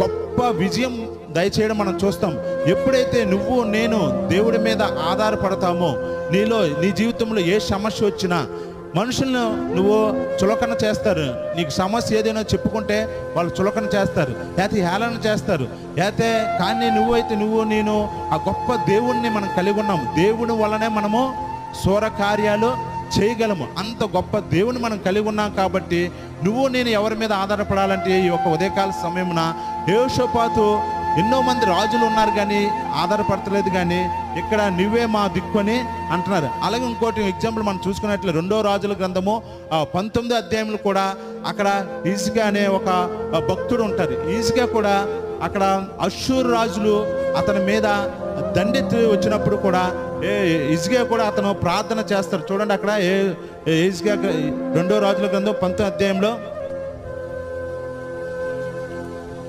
గొప్ప విజయం దయచేయడం మనం చూస్తాం. ఎప్పుడైతే నువ్వు నేను దేవుడి మీద ఆధారపడతామో, నీ జీవితంలో ఏ సమస్య వచ్చినా మనుషులను నువ్వు చులకన చేస్తారు. నీకు సమస్య ఏదైనా చెప్పుకుంటే వాళ్ళు చులకన చేస్తారు, లేకపోతే హేళన చేస్తారు, లేకపోతే కానీ నువ్వు నేను ఆ గొప్ప దేవుణ్ణి మనం కలిగి ఉన్నాం. దేవుని వల్లనే మనము శూర కార్యాలు చేయగలము. అంత గొప్ప దేవుని మనం కలిగి ఉన్నాం. కాబట్టి నువ్వు నేను ఎవరి మీద ఆధారపడాలంటే ఈ యొక్క ఉదయకాల సమయమున యెహోషాపాతు ఎన్నో మంది రాజులు ఉన్నారు కానీ ఆధారపడతలేదు, కానీ ఇక్కడ నువ్వే మా దిక్కు అని అంటున్నారు. అలాగే ఇంకోటి ఎగ్జాంపుల్ మనం చూసుకున్నట్లు 2వ రాజుల గ్రంథము 19వ అధ్యాయంలో కూడా అక్కడ హిజ్కియా అనే ఒక భక్తుడు ఉంటారు. హిజ్కియా కూడా అక్కడ అష్షూరు రాజులు అతని మీద దండెత్తి వచ్చినప్పుడు కూడా హిజ్కియా కూడా అతను ప్రార్థన చేస్తారు. చూడండి అక్కడ హిజ్కియా 2వ రాజుల గ్రంథం 19వ అధ్యాయంలో